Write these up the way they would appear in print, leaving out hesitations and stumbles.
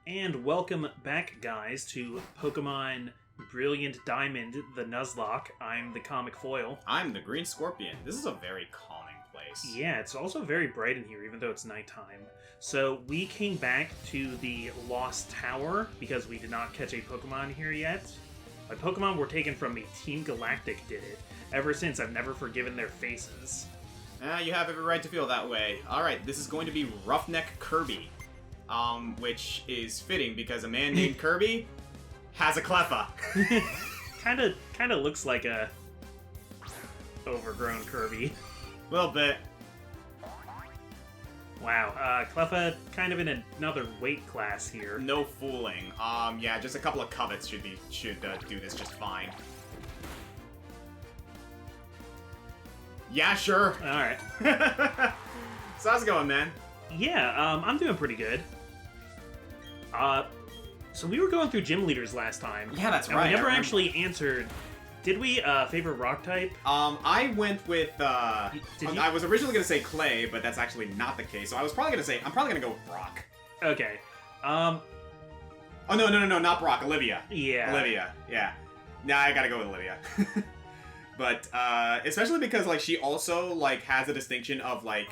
And welcome back, guys, to Pokemon Brilliant Diamond, the Nuzlocke. I'm the Comic Foil. I'm the Green Scorpion. This is a very calming place. Yeah, it's also very bright in here, even though it's nighttime. So we came back to the Lost Tower because we did not catch a Pokemon here yet. My Pokemon were taken from me. Team Galactic did it. Ever since, I've never forgiven their faces. You have every right to feel that way. Alright, this is going to be Roughneck Kirby. Which is fitting because a man named Kirby has a Cleffa. Kinda looks like a overgrown Kirby. A little bit. Wow, Cleffa kind of in another weight class here. No fooling. Yeah, just a couple of covets should do this just fine. Yeah, sure. Alright. So how's it going, man? Yeah, I'm doing pretty good. So we were going through gym leaders last time. Yeah, that's and right. We never actually answered. Did we favorite rock type? I went with Did you? I was originally gonna say clay, but that's actually not the case. So I was probably gonna say I'm probably gonna go with Brock. Okay. Oh no, not Brock. Olivia. Yeah. Olivia. Yeah. Nah, I gotta go with Olivia. But especially because like she also like has a distinction of like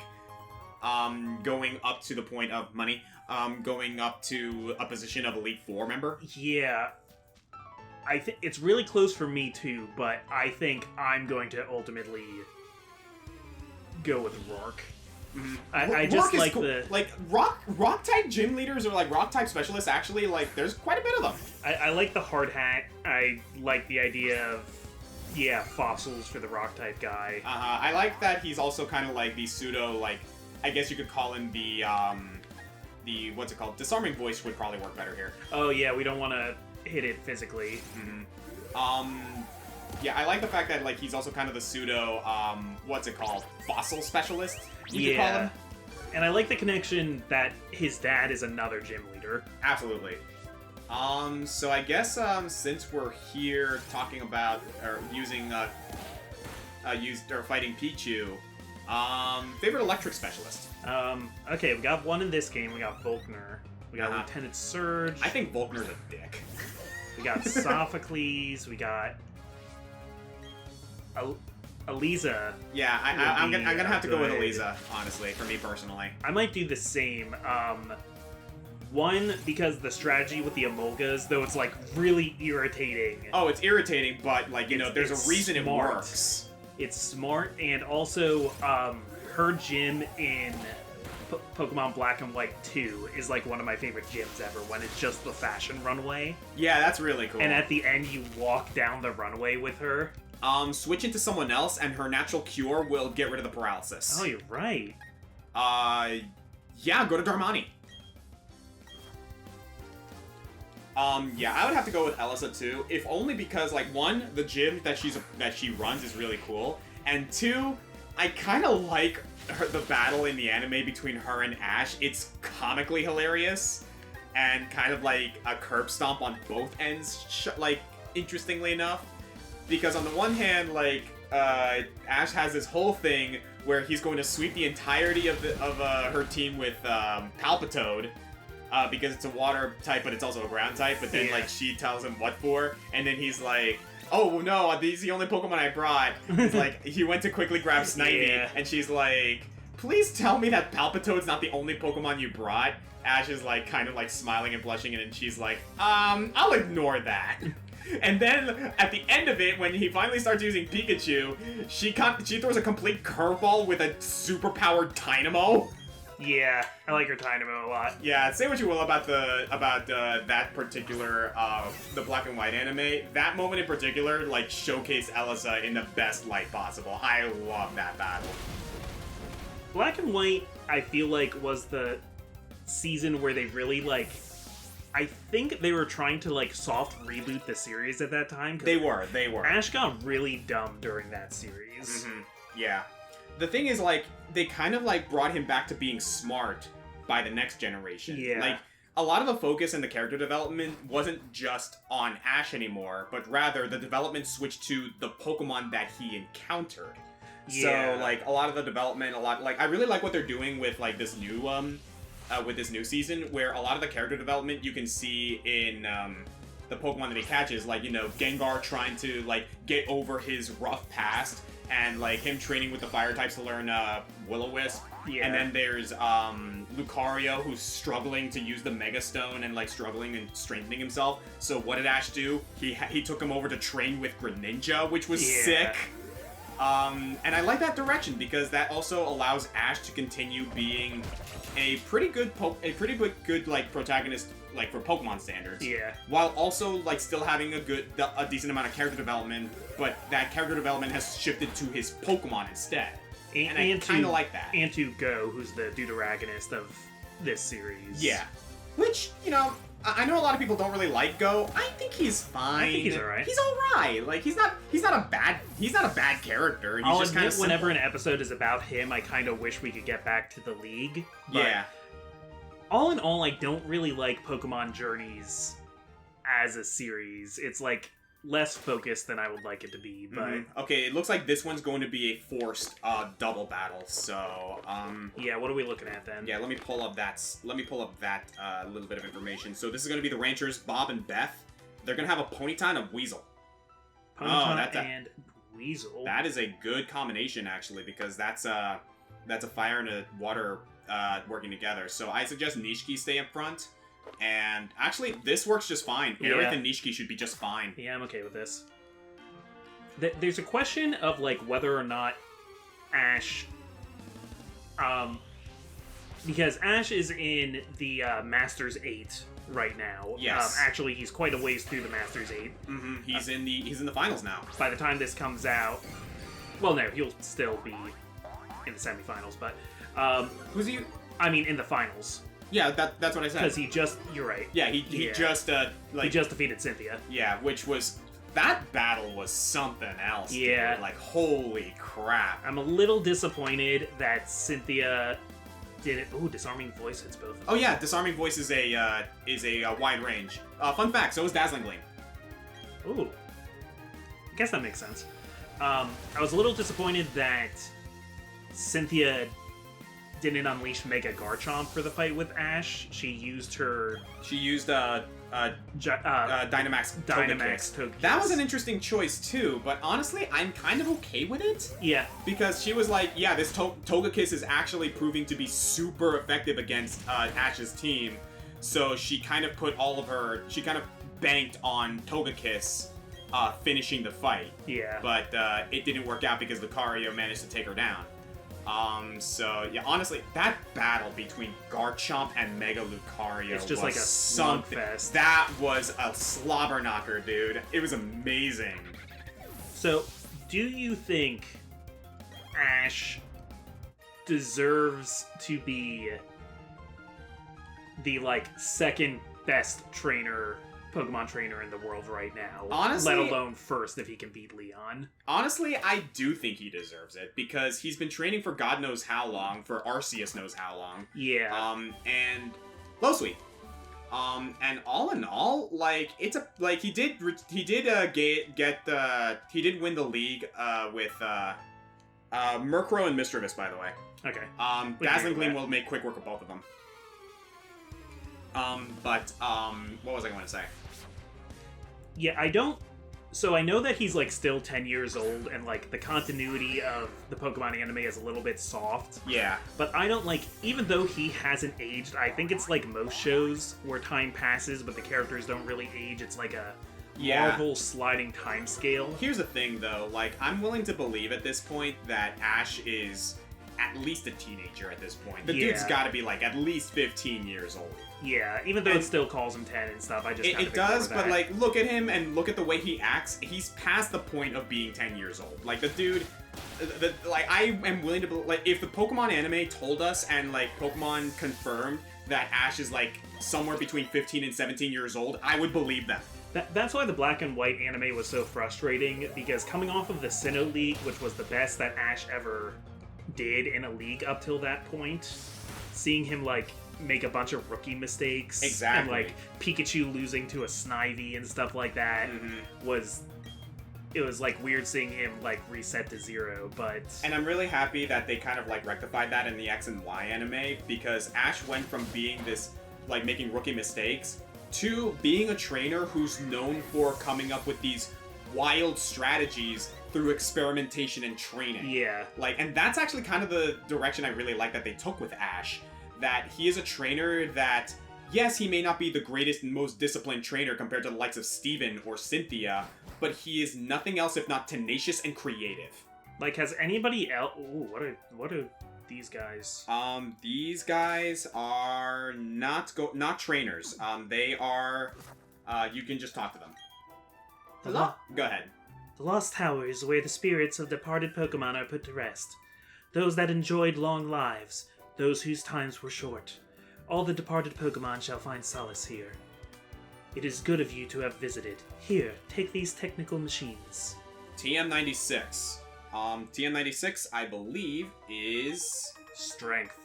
going up to the point of money, going up to a position of Elite Four member. Yeah. I think it's really close for me too, but I think I'm going to ultimately go with Rourke. Mm-hmm. I just like cool. the like rock type gym leaders or like rock type specialists. Actually, like there's quite a bit of them. I like the hard hat. I like the idea of fossils for the rock type guy. I like that he's also kind of like the pseudo like. I guess you could call him the what's it called? Disarming voice would probably work better here. Oh yeah, we don't want to hit it physically. Mm-hmm. Yeah, I like the fact that like he's also kind of the pseudo what's it called? Fossil specialist. You could call him. And I like the connection that his dad is another gym leader. Absolutely. So I guess since we're here talking about or using fighting Pichu. Favorite electric specialist? Okay, we got one in this game. We got Volkner. We got Lieutenant Surge. I think Volkner's a dick. We got Sophocles. We got Aliza. Yeah, I'm gonna have to go with Aliza, honestly, for me personally. I might do the same. One, because the strategy with the Emolgas, though it's like really irritating. Oh, it's irritating, but like you know, there's a reason it works. It's smart, and also her gym in Pokemon Black and White 2 is like one of my favorite gyms ever, when it's just the fashion runway. Yeah, that's really cool. And at the end, you walk down the runway with her. Switch into someone else, and her natural cure will get rid of the paralysis. Oh, you're right. Yeah, go to Darmani. Yeah, I would have to go with Elisa too, if only because, like, one, the gym that she runs is really cool, and two, I kind of like the battle in the anime between her and Ash. It's comically hilarious, and kind of like a curb stomp on both ends, like, interestingly enough, because on the one hand, like, Ash has this whole thing where he's going to sweep the entirety of her team with Palpitoad, because it's a water type, but it's also a ground type, but then, like, she tells him what for, and then he's like, oh, no, these are the only Pokemon I brought. It's like, he went to quickly grab Snivy, and she's like, please tell me that Palpitoad's not the only Pokemon you brought. Ash is, like, kind of, like, smiling and blushing, and then she's like, I'll ignore that. And then, at the end of it, when he finally starts using Pikachu, she throws a complete curveball with a super-powered Dynamo. Yeah, I like her Dynamo a lot. Yeah, say what you will about that particular the Black and White anime. That moment in particular, like, showcased Elisa in the best light possible. I love that battle. Black and White, I feel like, was the season where they really, like, I think they were trying to, like, soft reboot the series at that time. They were. Ash got really dumb during that series. Mm-hmm. Yeah. The thing is, like, they kind of, like, brought him back to being smart by the next generation. Yeah. Like, a lot of the focus in the character development wasn't just on Ash anymore, but rather the development switched to the Pokemon that he encountered. Yeah. So, like, a lot of the development, like, I really like what they're doing with, like, this new with this new season, where a lot of the character development you can see in the Pokemon that he catches, like, you know, Gengar trying to, like, get over his rough past, and, like, him training with the fire types to learn Will-O-Wisp. Yeah. And then there's Lucario, who's struggling to use the Mega Stone and, like, struggling and strengthening himself. So what did Ash do? He took him over to train with Greninja, which was sick. And I like that direction because that also allows Ash to continue being a pretty good like protagonist, like for Pokemon standards. Yeah. While also like still having a decent amount of character development, but that character development has shifted to his Pokemon instead. And I kind of like that. And to Go, who's the deuteragonist of this series. Yeah. Which, you know, I know a lot of people don't really like Go. I think he's fine. I think he's alright. He's alright. Like he's not a bad character. He's I'll just kind of whenever an episode is about him, I kind of wish we could get back to the League. But yeah. All in all, I don't really like Pokemon Journeys as a series. It's like less focused than I would like it to be, but okay, it looks like this one's going to be a forced double battle. So yeah, what are we looking at then? yeah, let me pull up that little bit of information. So this is going to be the Ranchers Bob and Beth. They're going to have a Ponyta and a Weasel. Ponyta and Weasel. That is a good combination actually, because that's a fire and a water working together. So I suggest Nishiki stay up front. And actually, this works just fine. Aerith and Nishiki should be just fine. Yeah, I'm okay with this. There's a question of, like, whether or not Ash... because Ash is in the Masters 8 right now. Yes. Actually, he's quite a ways through the Masters 8. He's in the finals now. By the time this comes out... Well, no, he'll still be in the semifinals, but... Who's he? I mean, in the finals. Yeah, that's what I said. Because you're right. Yeah, he just he just defeated Cynthia. Yeah, which was that battle was something else. Yeah, dude. Like holy crap. I'm a little disappointed that Cynthia didn't. Ooh, Disarming Voice hits both. Oh yeah, Disarming Voice is a wide range. Fun fact: so is Dazzling Gleam. Ooh, I guess that makes sense. I was a little disappointed that Cynthia didn't unleash Mega Garchomp for the fight with Ash. She used Dynamax Togekiss. That was an interesting choice too, but honestly, I'm kind of okay with it. Yeah. Because she was like, yeah, this Togekiss is actually proving to be super effective against Ash's team. So she kind of banked on Togekiss finishing the fight. Yeah. But it didn't work out because Lucario managed to take her down. So yeah, honestly, that battle between Garchomp and Mega Lucario it's just was like a something. slugfest. That was a slobber knocker, dude. It was amazing. So, do you think Ash deserves to be the like second best Pokemon trainer in the world right now? Honestly, let alone first if he can beat Leon. Honestly, I do think he deserves it because he's been training for God knows how long, for Arceus knows how long. Yeah. And low sweep. And all in all, like he did win the league with Murkrow and Mischievous, by the way. Okay. Dazzling Gleam will make quick work of both of them. What was I going to say? Yeah, so I know that he's like still 10 years old and like the continuity of the Pokemon anime is a little bit soft. Yeah. But I don't like, even though he hasn't aged, I think it's like most shows where time passes but the characters don't really age. It's like a Marvel sliding time scale. Here's the thing though, like I'm willing to believe at this point that Ash is at least a teenager at this point. The dude's got to be like at least 15 years old. Yeah, even though it still calls him 10 and stuff, I just it does, but like look at him and look at the way he acts. He's past the point of being 10 years old. Like the dude, I am willing to believe, like if the Pokemon anime told us and like Pokemon confirmed that Ash is like somewhere between 15 and 17 years old, I would believe them. That's why the Black and White anime was so frustrating, because coming off of the Sinnoh League, which was the best that Ash ever did in a league up till that point, seeing him like make a bunch of rookie mistakes and like Pikachu losing to a Snivy and stuff like that was it was like weird seeing him like reset to 0, but And I'm really happy that they kind of like rectified that in the X and Y anime, because Ash went from being this like making rookie mistakes to being a trainer who's known for coming up with these wild strategies through experimentation and training. yeah. Like, and that's actually kind of the direction I really like that they took with Ash. That he is a trainer that, yes, he may not be the greatest and most disciplined trainer compared to the likes of Steven or Cynthia, but he is nothing else if not tenacious and creative. Like, has anybody else? Ooh, what are these guys? These guys are not trainers. They are. You can just talk to them. Go ahead. The Lost Tower is where the spirits of departed Pokemon are put to rest. Those that enjoyed long lives, those whose times were short. All the departed Pokemon shall find solace here. It is good of you to have visited. Here, take these technical machines. TM96. TM96, I believe, is... Strength.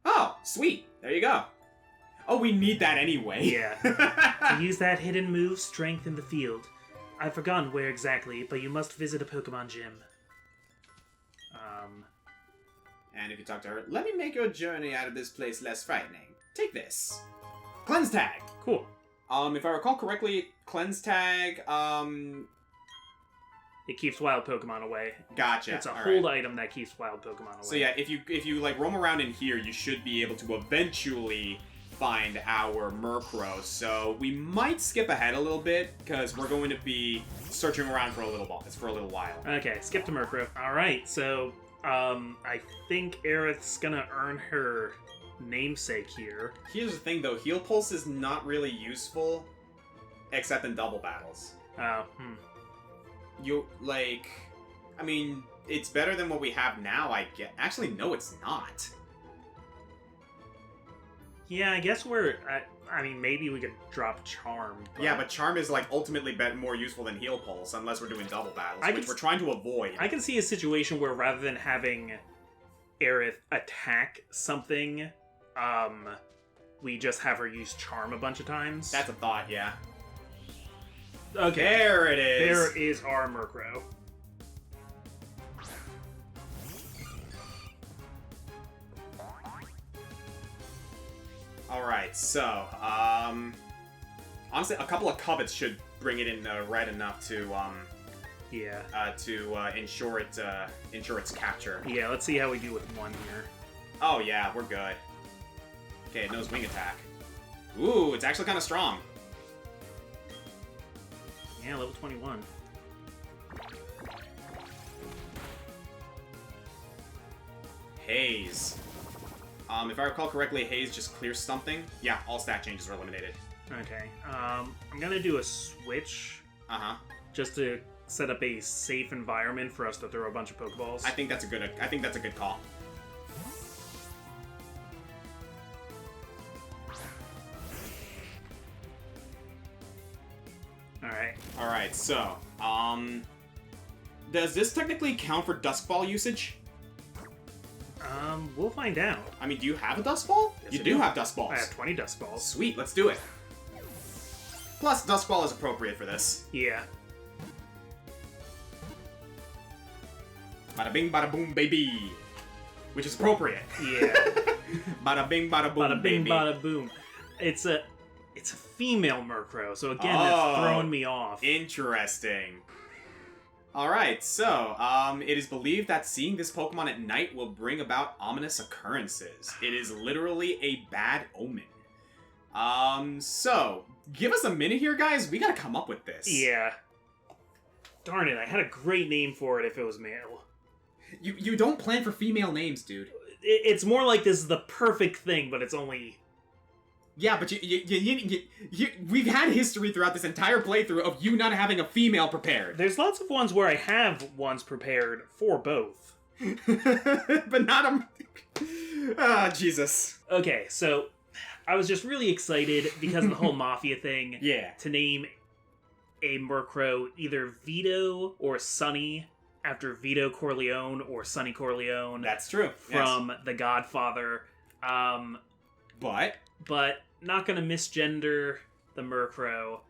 Oh, sweet. There you go. Oh, we need that anyway. Yeah. To use that hidden move, Strength, in the field. I've forgotten where exactly, but you must visit a Pokemon gym. And if you talk to her, let me make your journey out of this place less frightening. Take this. Cleanse Tag. Cool. If I recall correctly, Cleanse Tag, It keeps wild Pokemon away. Gotcha. It's a hold item that keeps wild Pokemon away. So yeah, if you like roam around in here, you should be able to eventually find our Murkrow. So we might skip ahead a little bit because we're going to be searching around for a little while. Okay, skip to Murkrow. Alright, so I think Aerith's gonna earn her namesake here. Here's the thing though, Heal Pulse is not really useful except in double battles. You, like, I mean, it's better than what we have now, I get. Actually, no, it's not. Yeah, I guess I mean, maybe we could drop Charm. Yeah, but Charm is, like, ultimately more useful than Heal Pulse, unless we're doing double battles, which we're trying to avoid. I can see a situation where rather than having Aerith attack something, we just have her use Charm a bunch of times. That's a thought, yeah. Okay. There it is! There is our Murkrow. Alright, so, honestly, a couple of covets should bring it in red enough to, ensure its capture. Yeah, let's see how we do with one here. Oh yeah, we're good. Okay, it knows Wing Attack. Ooh, it's actually kind of strong. Yeah, level 21. Haze. If I recall correctly, Haze just clears something. Yeah, all stat changes are eliminated. Okay. I'm gonna do a switch. Just to set up a safe environment for us to throw a bunch of Pokeballs. I think that's a good call. Alright, so, does this technically count for Duskball usage? We'll find out. I mean, do you have a Duskball? Yes, you I do have Duskballs. I have 20 Duskballs. Sweet, let's do it. Plus, Duskball is appropriate for this. Yeah. Bada bing, bada boom, baby. Which is appropriate. Yeah. Bada bing, bada boom, bada bing, baby. bada boom. It's a female Murkrow, so again, that's throwing me off. Interesting. Alright, so, it is believed that seeing this Pokemon at night will bring about ominous occurrences. It is literally a bad omen. So, give us a minute here, guys. We gotta come up with this. Yeah. Darn it, I had a great name for it if it was male. You don't plan for female names, dude. It's more like this is the perfect thing, but it's only... Yeah, but we've had history throughout this entire playthrough of you not having a female prepared. There's lots of ones where I have ones prepared for both. But not a... Ah, Jesus. Okay, so I was just really excited because of the whole Mafia thing. Yeah. To name a Murkrow either Vito or Sonny after Vito Corleone or Sonny Corleone. That's true. From The Godfather. But not gonna misgender the Murkrow.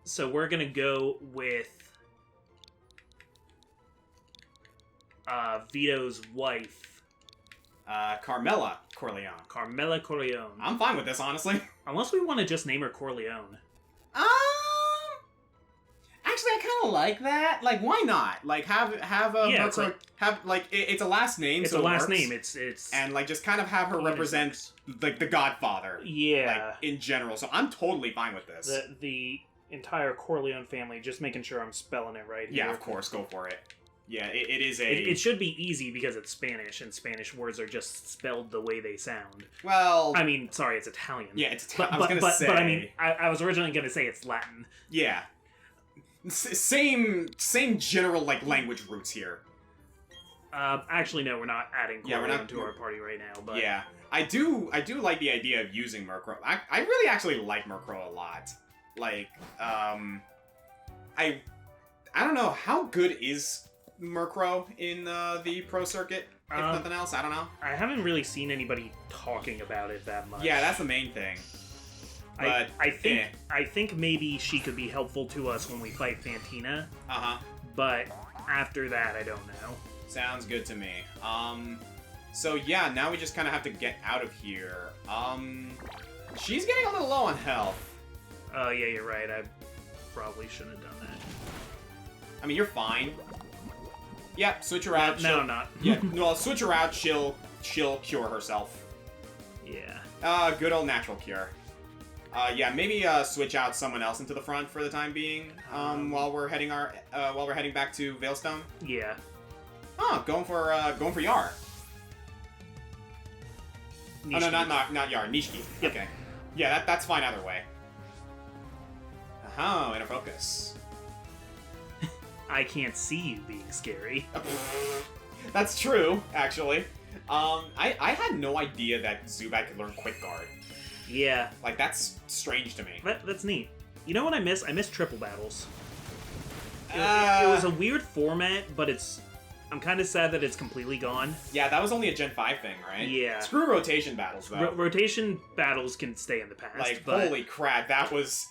So we're gonna go with Vito's wife, Carmela Corleone. Carmela Corleone. I'm fine with this, honestly. Unless we want to just name her Corleone. Actually, I kind of like that. Like, why not? Like, have a Yeah, Mercury, it's a last name. It's so a last works. name. It's And like, just kind of have her represent like the Godfather. Yeah. Like, in general. So I'm totally fine with this. The entire Corleone family. Just making sure I'm spelling it right here. Yeah, of course, go for it. Yeah, it is a. It should be easy because it's Spanish, and Spanish words are just spelled the way they sound. Well, I mean, sorry, it's Italian. Yeah, it's But, I was gonna say. but I mean, I was originally gonna say it's Latin. Yeah. Same general like language roots here. Actually, no, we're not adding Yeah, we're Corleone not- to our party right now. But Yeah, I do like the idea of using Murkrow. I really actually like Murkrow a lot. Like, I don't know, how good is Murkrow in the pro circuit? If nothing else, I don't know. I haven't really seen anybody talking about it that much. Yeah, that's the main thing. But I think maybe she could be helpful to us when we fight Fantina. But after that, I don't know. Sounds good to me. So yeah, now we just kind of have to get out of here. She's getting a little low on health. Oh, yeah, you're right. I probably shouldn't have done that. I mean, you're fine. Yeah, switch her out. No, I'm not. Yeah, no, I'll switch her out. She'll cure herself. Yeah. Good old natural cure. Yeah, maybe switch out someone else into the front for the time being. While we're heading back to Veilstone. Yeah. Oh, going for Yar. Nishiki. Oh no, not Yar. Nishiki. Yep. Okay. Yeah, that's fine either way. Oh, inner focus. I can't see you being scary. That's true, actually. I had no idea that Zubat could learn Quick Guard. Yeah. Like, that's strange to me. That's neat. You know what I miss? I miss triple battles. It was a weird format, but I'm kind of sad that it's completely gone. Yeah, that was only a Gen 5 thing, right? Yeah. Screw rotation battles, though. Rotation battles can stay in the past. Like, but holy crap, that was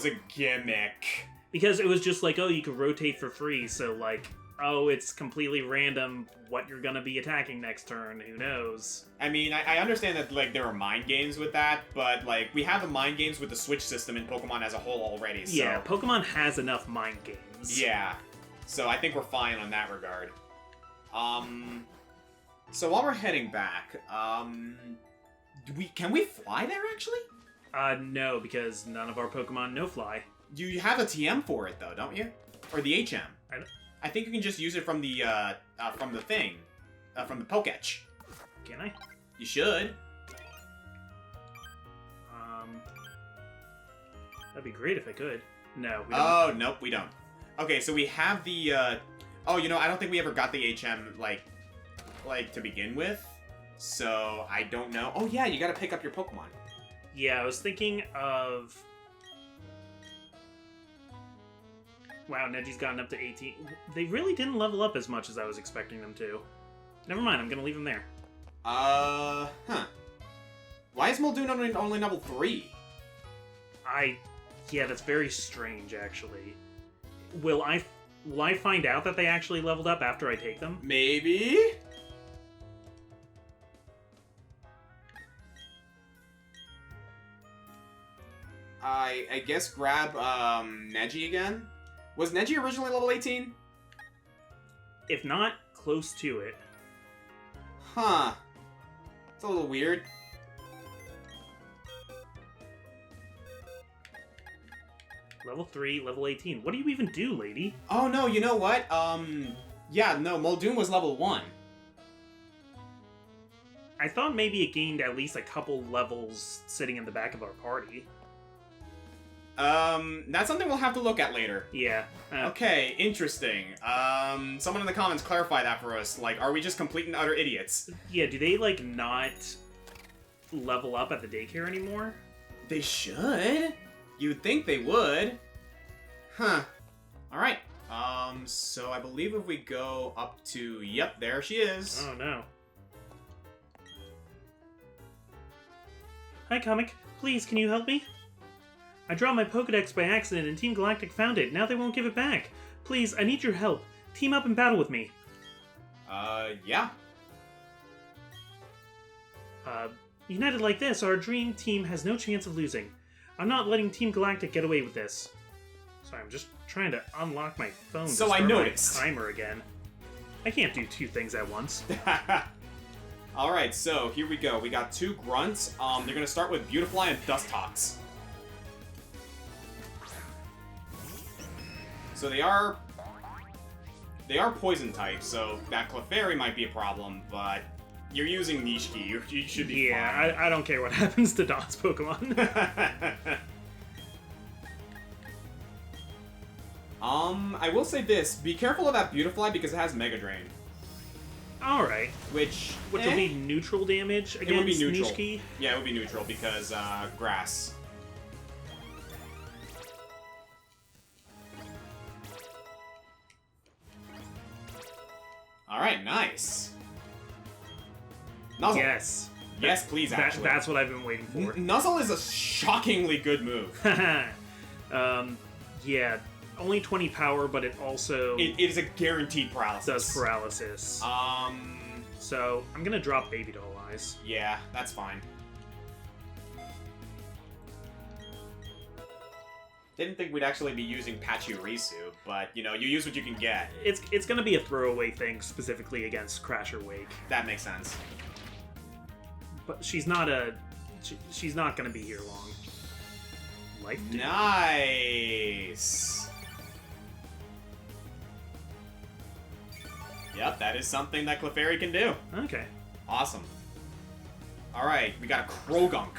a gimmick. Because it was just like, oh, you could rotate for free, so like, oh, it's completely random what you're gonna be attacking next turn, who knows? I mean, I understand that, like, there are mind games with that, but, like, we have the mind games with the Switch system in Pokemon as a whole already, so... Yeah, Pokemon has enough mind games. Yeah. So I think we're fine on that regard. So while we're heading back, can we fly there, actually? No, because none of our Pokemon no fly. You have a TM for it, though, don't you? Or the HM. I think you can just use it from the thing. From the Poketch. Can I? You should. That'd be great if I could. No, we don't. Oh, nope, we don't. Okay, so we have the, oh, you know, I don't think we ever got the HM, like, to begin with. So, I don't know. Oh, yeah, you gotta pick up your Pokemon. Yeah, I was thinking of... Wow, Neji's gotten up to 18. They really didn't level up as much as I was expecting them to. Never mind, I'm gonna leave them there. Huh. Why is Muldoon only level 3? Yeah, that's very strange, actually. Will I find out that they actually leveled up after I take them? Maybe? I guess grab, Neji again? Was Neji originally level 18? If not, close to it. Huh. It's a little weird. Level 3, level 18. What do you even do, lady? Oh, no, you know what? Yeah, no, Muldoon was level 1. I thought maybe it gained at least a couple levels sitting in the back of our party. That's something we'll have to look at later. Yeah. Okay, interesting. Someone in the comments clarify that for us. Like, are we just complete and utter idiots? Yeah, do they, like, not level up at the daycare anymore? They should. You'd think they would. Huh. Alright. So I believe if we go up to... Yep, there she is. Oh, no. Hi, Comic. Please, can you help me? I dropped my Pokedex by accident and Team Galactic found it. Now they won't give it back. Please, I need your help. Team up and battle with me. Yeah. United like this, our dream team has no chance of losing. I'm not letting Team Galactic get away with this. Sorry, I'm just trying to unlock my phone So to start I noticed. my timer again. I can't do two things at once. Alright, so here we go. We got 2 grunts. They're gonna start with Beautifly and Dustox. So they are poison types, so that Clefairy might be a problem, but you're using Nishiki. You should be fine. Yeah, I don't care what happens to Don's Pokemon. I will say this. Be careful of that Beautifly because it has Mega Drain. Alright. Which will be neutral damage against it would be neutral. Nishiki? Yeah, it would be neutral because, grass. Alright, nice. Nuzzle. Yes. Yes, please, actually. That's what I've been waiting for. Nuzzle is a shockingly good move. Yeah, only 20 power, but it also... It is a guaranteed paralysis. Does paralysis. So, I'm gonna drop Baby Doll Eyes. Yeah, that's fine. Didn't think we'd actually be using Pachirisu, but, you know, you use what you can get. It's gonna be a throwaway thing, specifically against Crasher Wake. That makes sense. But she's not she's not gonna be here long. Life Dew. Nice! Yep, that is something that Clefairy can do. Okay. Awesome. Alright, we got a Krogunk.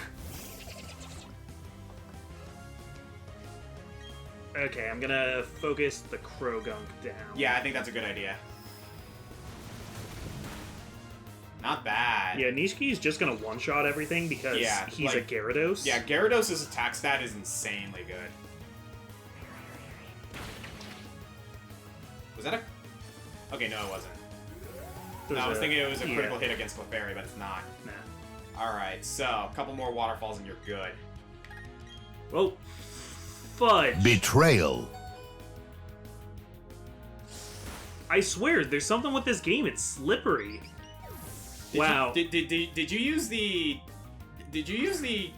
Okay, I'm gonna focus the Krogunk down. Yeah, I think that's a good idea. Not bad. Yeah, Nishiki's just gonna one-shot everything because he's a Gyarados. Yeah, Gyarados' attack stat is insanely good. Was that a... Okay, no, it wasn't. No, I was thinking it was a critical hit against Clefairy, but it's not. Nah. Alright, so, a couple more waterfalls and you're good. Oh, fudge. Betrayal. I swear, there's something with this game. It's slippery. Wow. Did you use the... Did you use the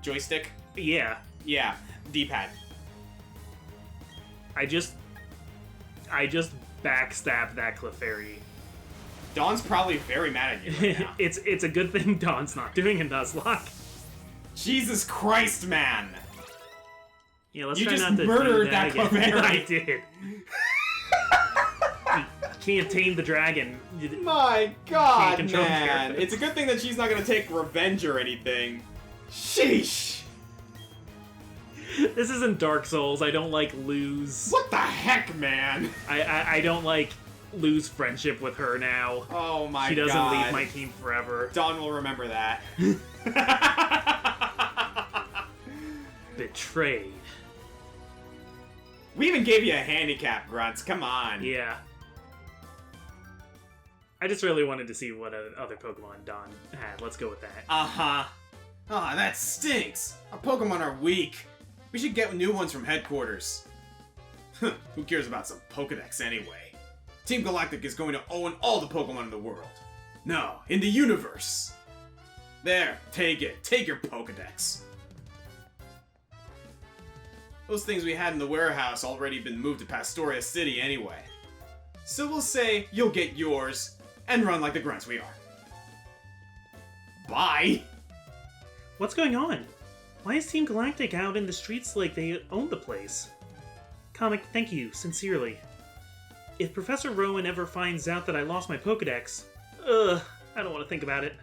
joystick? Yeah. Yeah, D-pad. I just backstabbed that Clefairy. Dawn's probably very mad at you right now. It's a good thing Dawn's not doing a Nuzlocke. Jesus Christ, man! Yeah, let's You try just not to murdered do that again. Clefairy. I did. You can't tame the dragon. My God, control man! the It's a good thing that she's not gonna take revenge or anything. Sheesh! This isn't Dark Souls. I don't like lose. What the heck, man? I don't like lose friendship with her now. Oh my God. She doesn't leave my team forever. Dawn will remember that. Betrayed. We even gave you a handicap, Grunts. Come on. Yeah. I just really wanted to see what other Pokemon Dawn had. Let's go with that. Uh-huh. Ah, that stinks. Our Pokemon are weak. We should get new ones from headquarters. Who cares about some Pokedex anyway? Team Galactic is going to own all the Pokemon in the world. No, in the universe. There, take it. Take your Pokedex. Those things we had in the warehouse already been moved to Pastoria City anyway. So we'll say you'll get yours and run like the grunts we are. Bye! What's going on? Why is Team Galactic out in the streets like they own the place? Comic, thank you, sincerely. If Professor Rowan ever finds out that I lost my Pokedex, I don't want to think about it.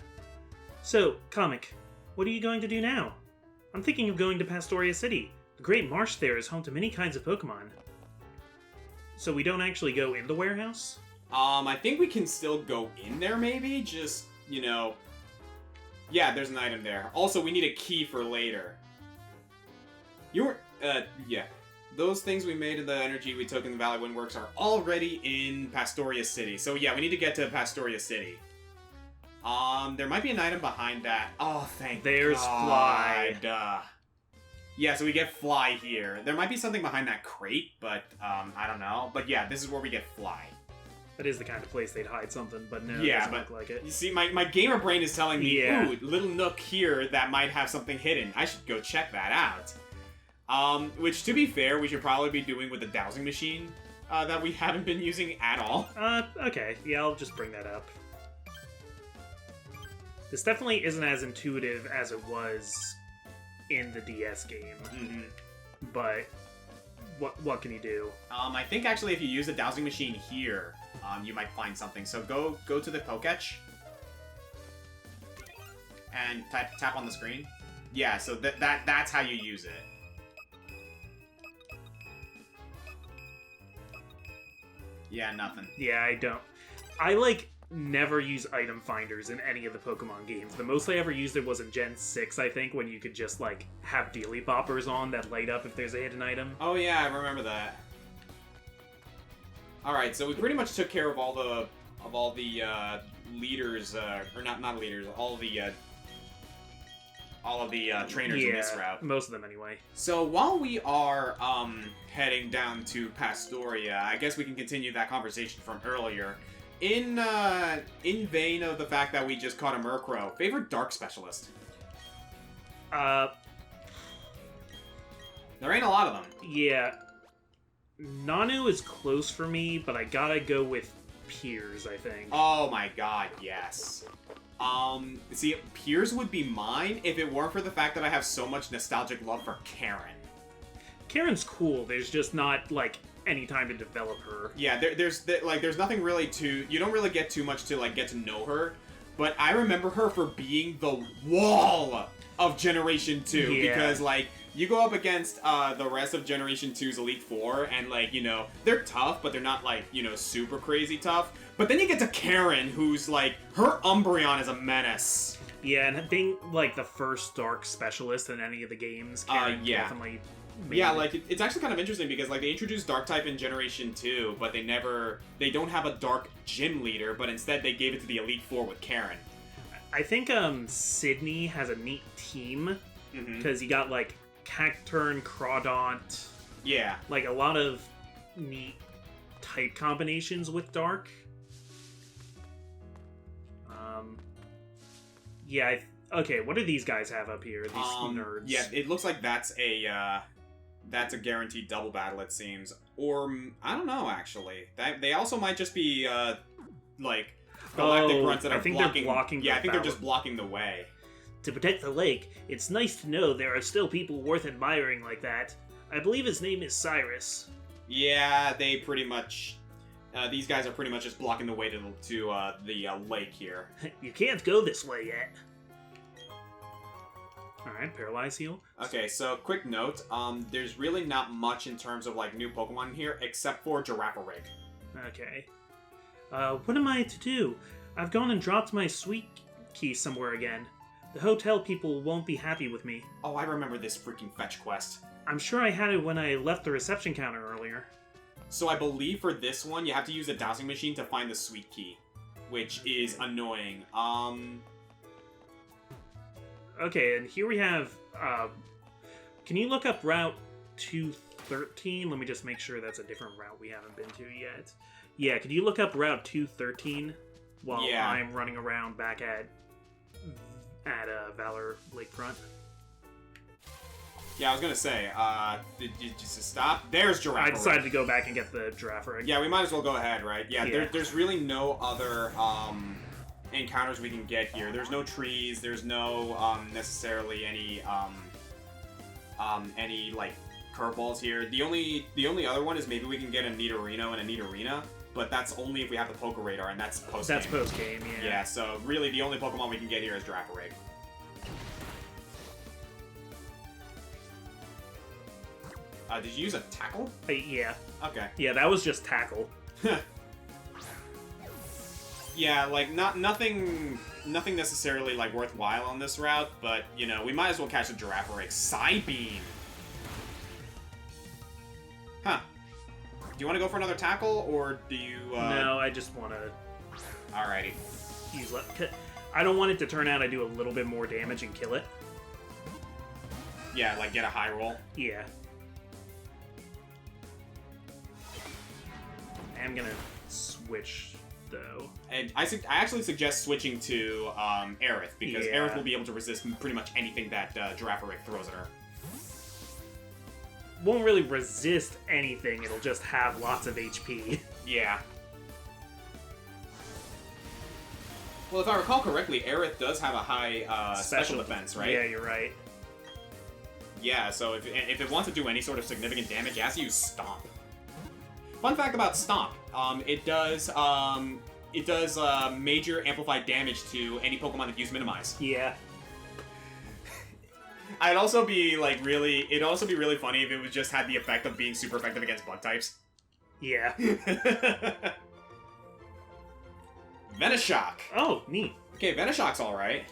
So, Comic, what are you going to do now? I'm thinking of going to Pastoria City. The Great Marsh there is home to many kinds of Pokemon. So we don't actually go in the warehouse? I think we can still go in there maybe, just, you know... Yeah, there's an item there. Also, we need a key for later. Yeah. Those things we made in the energy we took in the Valley Wind Works are already in Pastoria City. So yeah, we need to get to Pastoria City. There might be an item behind that. Oh, thank There's God. Fly. Yeah, so we get Fly here. There might be something behind that crate, but I don't know. But yeah, this is where we get Fly. That is the kind of place they'd hide something, but no, Yeah, it doesn't look like it. You see, my gamer brain is telling me, Yeah. ooh, little nook here that might have something hidden. I should go check that out. Which, to be fair, we should probably be doing with the dowsing machine that we haven't been using at all. Okay. Yeah, I'll just bring that up. This definitely isn't as intuitive as it was in the DS game, but what can you do? I think actually if you use the dowsing machine here, you might find something. So go to the Poketch and tap on the screen. Yeah, so that's how you use it. Yeah, nothing. Yeah, I don't. I never use item finders in any of the Pokemon games. The most I ever used it was in Gen 6, I think, when you could just have dealy boppers on that light up if there's a hidden item. Oh yeah, I remember that. All right, so we pretty much took care of all the leaders, or not leaders, all of the trainers in this route. Most of them anyway. So while we are heading down to Pastoria, I guess we can continue that conversation from earlier. In vein of the fact that we just caught a Murkrow, favorite Dark Specialist? There ain't a lot of them. Yeah. Nanu is close for me, but I gotta go with Piers, I think. Oh my god, yes. See, Piers would be mine if it weren't for the fact that I have so much nostalgic love for Karen. Karen's cool, there's just not, any time to develop her. Yeah, there's nothing really you don't really get too much to, get to know her, but I remember her for being the wall of Generation 2, Yeah. because, you go up against, the rest of Generation 2's Elite Four, and, they're tough, but they're not, super crazy tough, but then you get to Karen, who's, her Umbreon is a menace. Yeah, and being, the first Dark Specialist in any of the games, Karen yeah. definitely... Yeah, it's actually kind of interesting because, they introduced Dark-type in Generation 2, but they don't have a Dark Gym leader, but instead they gave it to the Elite Four with Karen. I think, Sydney has a neat team, because you got, Cacturn, Crawdaunt... Yeah. A lot of neat type combinations with Dark. Yeah, okay, what do these guys have up here, these nerds? Yeah, it looks like that's a guaranteed double battle, it seems. Or, I don't know, actually. They also might just be, galactic grunts that are blocking... Yeah, I think they're just blocking the way. To protect the lake, it's nice to know there are still people worth admiring like that. I believe his name is Cyrus. Yeah, they pretty much... these guys are pretty much just blocking the way to the lake here. You can't go this way yet. Alright, Paralyze Heal. Okay, so quick note, there's really not much in terms of, new Pokemon here, except for Girafarig. Okay. What am I to do? I've gone and dropped my sweet key somewhere again. The hotel people won't be happy with me. Oh, I remember this freaking fetch quest. I'm sure I had it when I left the reception counter earlier. So I believe for this one, you have to use a dowsing machine to find the sweet key, which is annoying. Okay, and here we have, can you look up Route 213? Let me just make sure that's a different route we haven't been to yet. Yeah, could you look up Route 213 while I'm running around back at Valor Lakefront? Yeah, I was gonna say, did you just stop? There's Girafarig. I decided to go back and get the Girafarig. Yeah, we might as well go ahead, right? Yeah. There's really no other, encounters we can get here. There's no trees, there's no, necessarily any curveballs here. The only other one is maybe we can get a Nidorino and a Nidorina, but that's only if we have the Poke Radar, and that's post-game. That's post-game, yeah. Yeah, so really the only Pokemon we can get here is Girafarig. Did you use a Tackle? Yeah. Okay. Yeah, that was just Tackle. Yeah, nothing necessarily, worthwhile on this route, but, we might as well catch a Girafarig. Psybeam! Huh. Do you want to go for another Tackle, or do you, No, I just want to... Alrighty. I don't want it to turn out I do a little bit more damage and kill it. Yeah, like get a high roll. Yeah. I'm gonna switch, though. And I actually suggest switching to Aerith, because Yeah. Aerith will be able to resist pretty much anything that Girafarig throws at her. Won't really resist anything, it'll just have lots of HP. Yeah. Well, if I recall correctly, Aerith does have a high special defense, right? Yeah, you're right. Yeah, so if it wants to do any sort of significant damage, it has to use Stomp. Fun fact about Stomp, it does major amplified damage to any Pokemon that use Minimize. Yeah. It'd also be really funny if it was just had the effect of being super effective against bug types. Yeah. Venoshock. Oh, neat. Okay, Venoshock's alright.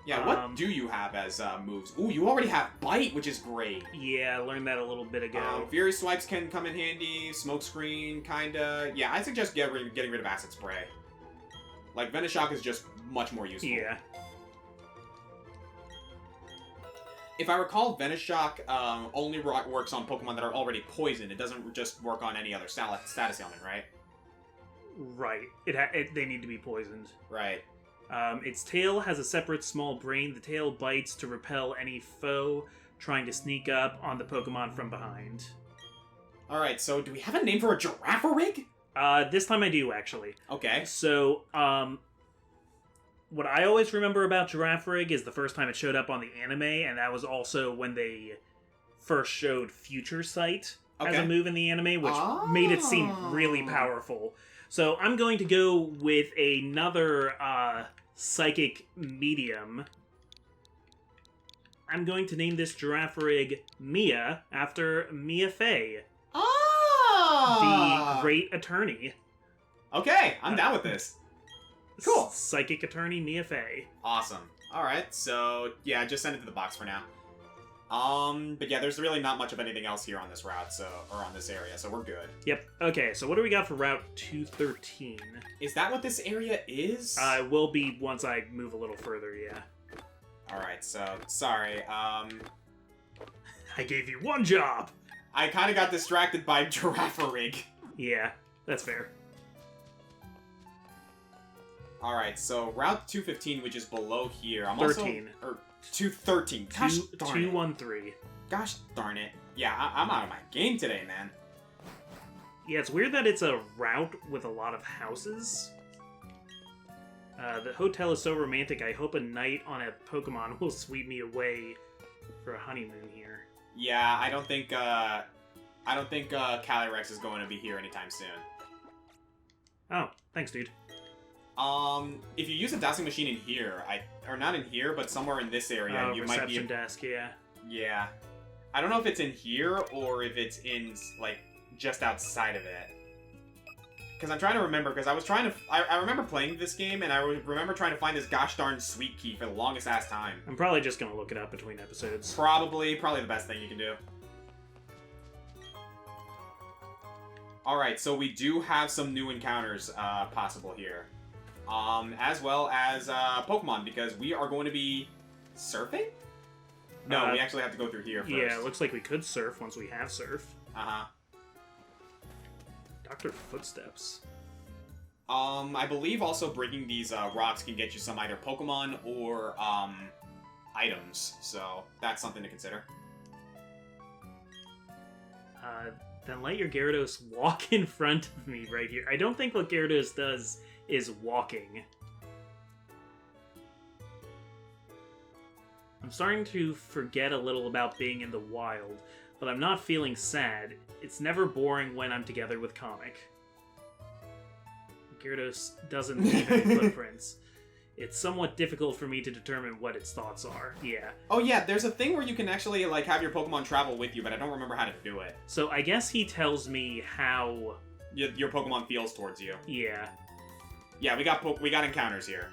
Yeah, what do you have as moves? Ooh, you already have Bite, which is great. Yeah, I learned that a little bit ago. Fury Swipes can come in handy. Smokescreen, kinda. Yeah, I suggest getting rid of Acid Spray. Like, Venoshock is just much more useful. Yeah. If I recall, Venoshock only works on Pokemon that are already poisoned. It doesn't just work on any other status ailment, right? Right. They need to be poisoned. Right. Its tail has a separate small brain. The tail bites to repel any foe trying to sneak up on the Pokemon from behind. Alright, so do we have a name for a Girafarig? This time I do, actually. Okay. So, what I always remember about Girafarig is the first time it showed up on the anime, and that was also when they first showed Future Sight as a move in the anime, which made it seem really powerful. So I'm going to go with another psychic medium. I'm going to name this Girafarig Mia after Mia Fey, the great attorney. Okay, I'm down with this. Cool. Psychic attorney Mia Fey. Awesome. Alright, so yeah, just send it to the box for now. But yeah, there's really not much of anything else here on this route, or on this area, so we're good. Yep. Okay, so what do we got for Route 213? Is that what this area is? Will be once I move a little further, yeah. Alright, so, sorry, I gave you one job! I kind of got distracted by Girafarig. Yeah, that's fair. Alright, so Route 215, which is below here, I'm 13. 213. Gosh darn it. 213. Gosh darn it. Yeah, I'm out of my game today, man. Yeah, it's weird that it's a route with a lot of houses. The hotel is so romantic, I hope a night on a Pokemon will sweep me away for a honeymoon here. Yeah, I don't think Calyrex is going to be here anytime soon. Oh, thanks, dude. If you use a dowsing machine in here, or not in here, but somewhere in this area, you might be... reception desk, yeah. Yeah. I don't know if it's in here, or if it's in, like, just outside of it. Because I'm trying to remember, because I remember playing this game, and I remember trying to find this gosh darn sweet key for the longest ass time. I'm probably just gonna look it up between episodes. Probably the best thing you can do. Alright, so we do have some new encounters, possible here. As well as Pokemon, because we are going to be surfing? No, we actually have to go through here first. Yeah, it looks like we could surf once we have surf. Uh-huh. Dr. Footsteps. I believe also breaking these rocks can get you some either Pokemon or items, so that's something to consider. Then let your Gyarados walk in front of me right here. I don't think what Gyarados does is walking. I'm starting to forget a little about being in the wild, but I'm not feeling sad. It's never boring when I'm together with Comic. Gyarados doesn't leave any footprints. It's somewhat difficult for me to determine what its thoughts are. Yeah. Oh yeah, there's a thing where you can actually like have your Pokemon travel with you, but I don't remember how to do it. So I guess he tells me how your Pokemon feels towards you. Yeah. Yeah, we got encounters here.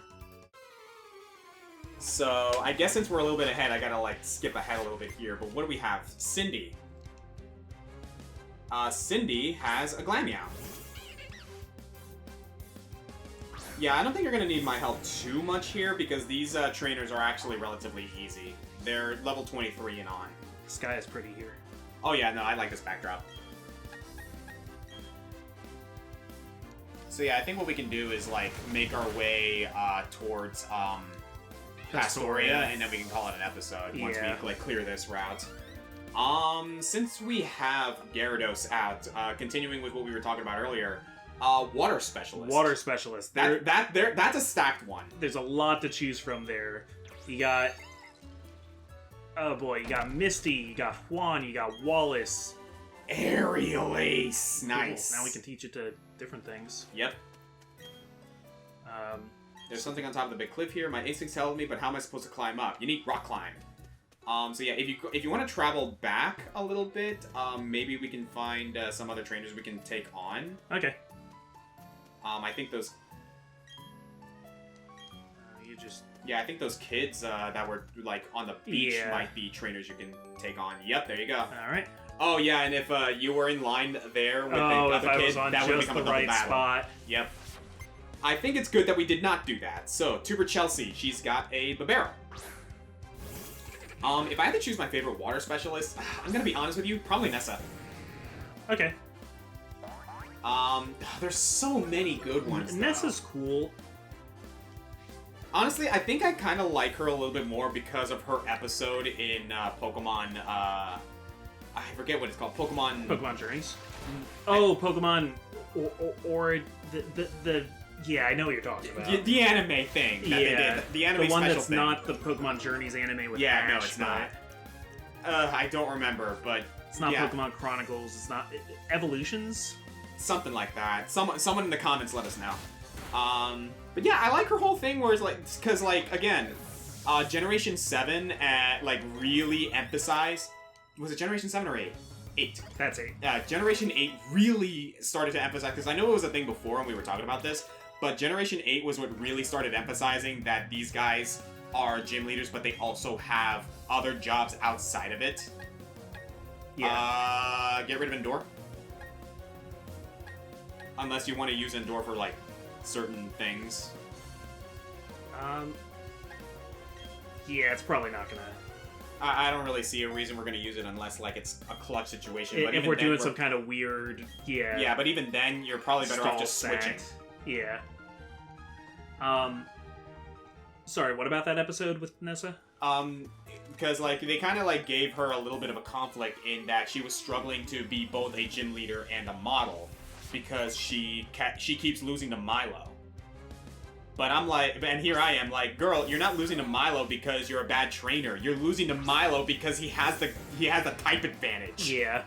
So I guess since we're a little bit ahead, I gotta like skip ahead a little bit here. But what do we have? Cindy. Cindy has a Glameow. Yeah, I don't think you're going to need my help too much here, because these trainers are actually relatively easy. They're level 23 and on. The sky is pretty here. Oh yeah, no, I like this backdrop. So yeah, I think what we can do is, like, make our way towards Pastoria, and then we can call it an episode once we, like, clear this route. Since we have Gyarados out, continuing with what we were talking about earlier, Water Specialist. Water Specialist. That's a stacked one. There's a lot to choose from there. You got... Oh boy, you got Misty, you got Juan, you got Wallace. Aerial Ace! Nice. Cool. Now we can teach it to different things. Yep. There's something on top of the big cliff here. My instincts tell me, but how am I supposed to climb up? You need rock climb. So yeah, if you want to travel back a little bit, maybe we can find some other trainers we can take on. Okay. I think those... Yeah, I think those kids that were, like, on the beach might be trainers you can take on. Yep, there you go. Alright. Oh, yeah, and if you were in line there with the other kid, that would become a double battle. Spot. Yep. I think it's good that we did not do that. So, Tuber Chelsea, she's got a Babero. If I had to choose my favorite water specialist, I'm gonna be honest with you, probably Nessa. Okay. There's so many good ones, though. Nessa's cool. Honestly, I think I kind of like her a little bit more because of her episode in Pokemon, I forget what it's called, Pokemon Journeys? Oh, Pokemon... Or the yeah, I know what you're talking about. The anime thing that they did. The anime the one special that's thing. Not the Pokemon Journeys anime with Yeah, Ash, no, it's not. I don't remember, but... It's not Pokemon Chronicles, it's not... Evolutions? Something like that. Someone in the comments let us know. But yeah, I like her whole thing where it's like... Because, like, again, Generation 7, like, really emphasized... Was it Generation 7 or 8? 8. That's 8. Generation 8 really started to emphasize... Because I know it was a thing before when we were talking about this, but Generation 8 was what really started emphasizing that these guys are gym leaders, but they also have other jobs outside of it. Yeah. Get rid of Endure. Unless you want to use Endure for, like, certain things. Yeah, it's probably not gonna... I don't really see a reason we're gonna use it unless, like, it's a clutch situation. But if we're doing some kind of weird... Yeah. Yeah, but even then, you're probably better off just switching. Yeah. Sorry, what about that episode with Nessa? Because, like, they kind of, like, gave her a little bit of a conflict in that she was struggling to be both a gym leader and a model because she keeps losing to Milo. But I'm like, and here I am, like, girl, you're not losing to Milo because you're a bad trainer. You're losing to Milo because he has the type advantage. Yeah.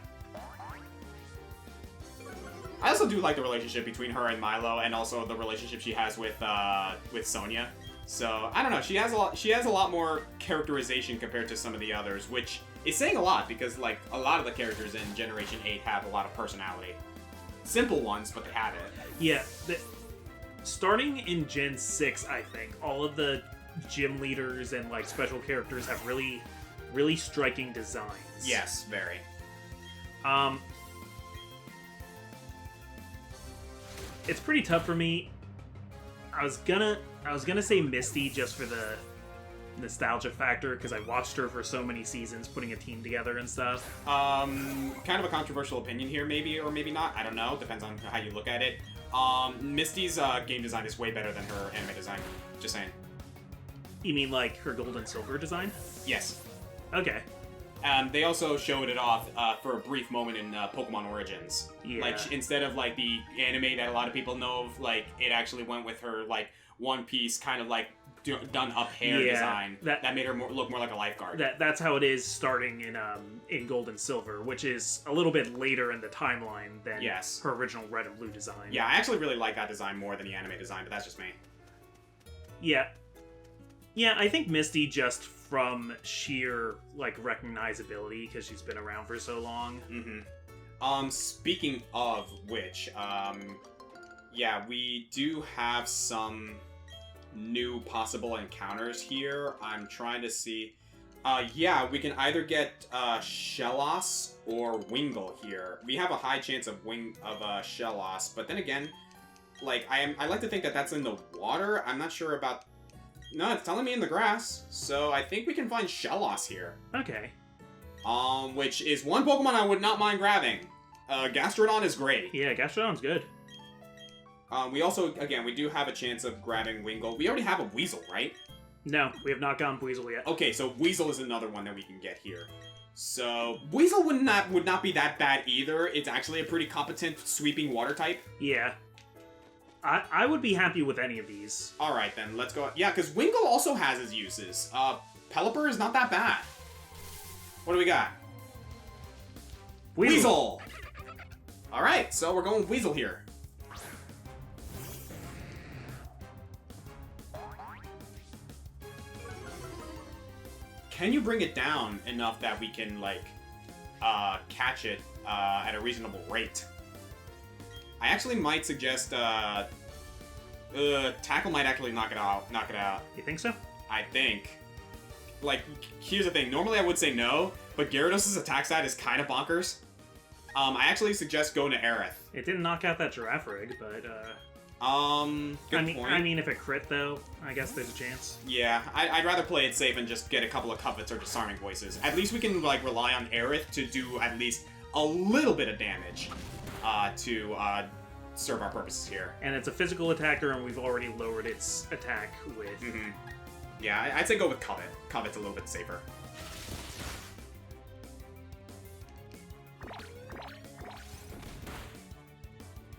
I also do like the relationship between her and Milo, and also the relationship she has with Sonia. So I don't know. She has a lot more characterization compared to some of the others, which is saying a lot because, like, a lot of the characters in Generation 8 have a lot of personality. Simple ones, but they have it. Yeah. Starting in Gen 6, I think, all of the gym leaders and, like, special characters have really, really striking designs. Yes, very. It's pretty tough for me. I was gonna say Misty just for the nostalgia factor, because I watched her for so many seasons putting a team together and stuff. Kind of a controversial opinion here, maybe, or maybe not. I don't know. Depends on how you look at it. Misty's game design is way better than her anime design. Just saying. You mean like her gold and silver design? Yes. Okay. They also showed it off for a brief moment in Pokemon Origins. Yeah. Like, instead of, like, the anime that a lot of people know of, like, it actually went with her, like, one piece kind of, like, done up hair design that made her look more like a lifeguard. That's how it is starting in Gold and Silver, which is a little bit later in the timeline than her original Red and Blue design. Yeah, I actually really like that design more than the anime design, but that's just me. Yeah. Yeah, I think Misty just from sheer, like, recognizability, because she's been around for so long. Mm-hmm. Speaking of which, yeah, we do have some new possible encounters here. I'm trying to see. Yeah, we can either get Shellos or Wingull here. We have a high chance of Shellos, but then again, Like, I like to think that that's in the water. I'm not sure about... No, it's telling me in the grass. So I think we can find Shellos here. Okay. Which is one Pokemon I would not mind grabbing. Gastrodon is great. Yeah, Gastrodon's good. We also, again, we do have a chance of grabbing Wingull. We already have a Weasel, right? No, we have not gotten Weasel yet. Okay, so Weasel is another one that we can get here. So, Weasel would not be that bad either. It's actually a pretty competent sweeping water type. Yeah. I would be happy with any of these. Alright then, let's go. Yeah, because Wingull also has his uses. Pelipper is not that bad. What do we got? Weasel! Alright, so we're going with Weasel here. Can you bring it down enough that we can, like, catch it at a reasonable rate? I actually might suggest, Tackle might actually knock it out. You think so? I think. Like, here's the thing. Normally I would say no, but Gyarados' attack stat is kind of bonkers. I actually suggest going to Aerith. It didn't knock out that Girafarig, but, good point. I mean, if it crit, though, I guess there's a chance. Yeah, I'd rather play it safe and just get a couple of Cuffets or Disarming Voices. At least we can, like, rely on Aerith to do at least a little bit of damage to serve our purposes here. And it's a physical attacker, and we've already lowered its attack with... Mm-hmm. Yeah, I'd say go with Covet. Covet's a little bit safer.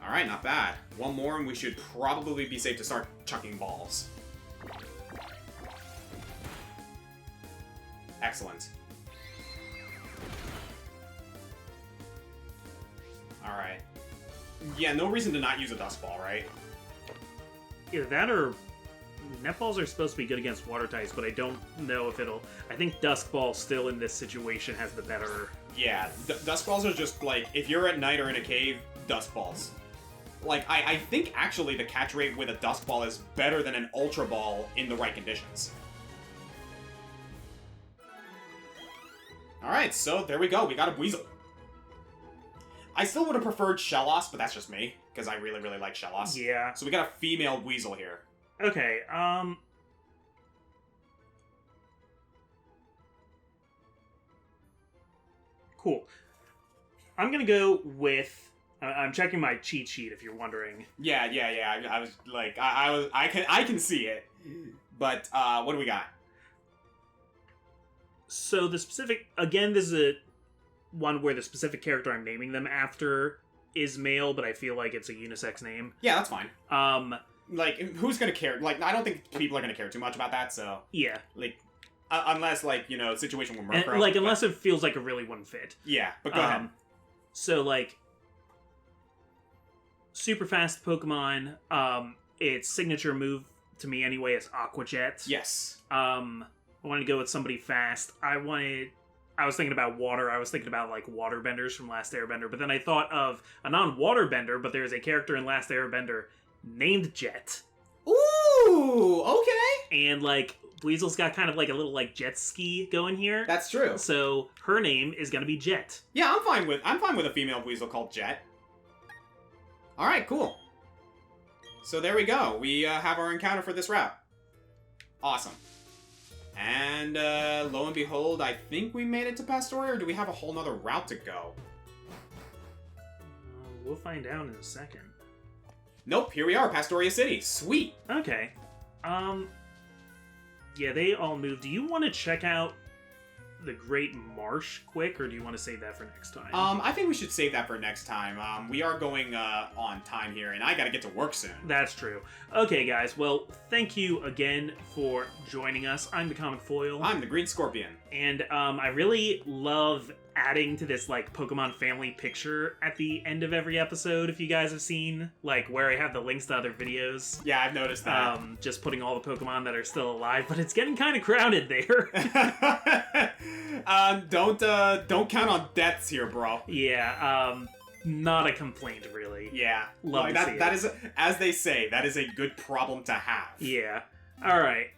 Alright, not bad. One more and we should probably be safe to start chucking balls. Excellent. Alright. Yeah, no reason to not use a Dust Ball, right? Either that or... Netballs are supposed to be good against water types, but I don't know if it'll... I think Dusk Ball still in this situation has the better... Yeah, Dusk Balls are just like, if you're at night or in a cave, Dusk Balls. Like, I think actually the catch rate with a Dusk Ball is better than an Ultra Ball in the right conditions. Alright, so there we go. We got a Weasel. I still would have preferred Shellos, but that's just me, because I really, really like Shellos. Yeah. So we got a female Weasel here. Okay, Cool. I'm gonna go with... I'm checking my cheat sheet, if you're wondering. Yeah. I was like, I can see it. But, what do we got? So the specific... Again, this is a one where the specific character I'm naming them after is male, but I feel like it's a unisex name. Yeah, that's fine. Like, who's gonna care? Like, I don't think people are gonna care too much about that, so... Yeah. Like, unless, like, you know, situation with Murkrow. Like, unless it feels like it really wouldn't fit. Yeah, but go ahead. So, like... Super fast Pokemon, its signature move, to me anyway, is Aqua Jet. Yes. I wanted to go with somebody fast. I was thinking about water. I was thinking about, like, waterbenders from Last Airbender, but then I thought of a non-waterbender, but there's a character in Last Airbender named Jet. Ooh, okay. And, like, Weasel's got kind of, like, a little, like, jet ski going here. That's true. So, her name is gonna be Jet. Yeah, I'm fine with a female Weasel called Jet. Alright, cool. So there we go. We have our encounter for this route. Awesome. And lo and behold, I think we made it to Pastoria, or do we have a whole nother route to go? We'll find out in a second. Nope, here we are, Pastoria City. Sweet. Okay. Yeah, they all moved. Do you want to check out the Great Marsh quick, or do you want to save that for next time? I think we should save that for next time. We are going on time here, and I gotta get to work soon. That's true. Okay, guys. Well, thank you again for joining us. I'm the Comic Foil. I'm the Green Scorpion. And I really love adding to this, like, Pokemon family picture at the end of every episode, if you guys have seen, like, where I have the links to other videos. Yeah, I've noticed that. Just putting all the Pokemon that are still alive, but it's getting kind of crowded there. Don't count on deaths here, bro. Yeah, not a complaint, really. Yeah. Love to see it. That is, as they say, that is a good problem to have. Yeah. Alright.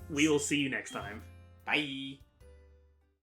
We will see you next time. Bye.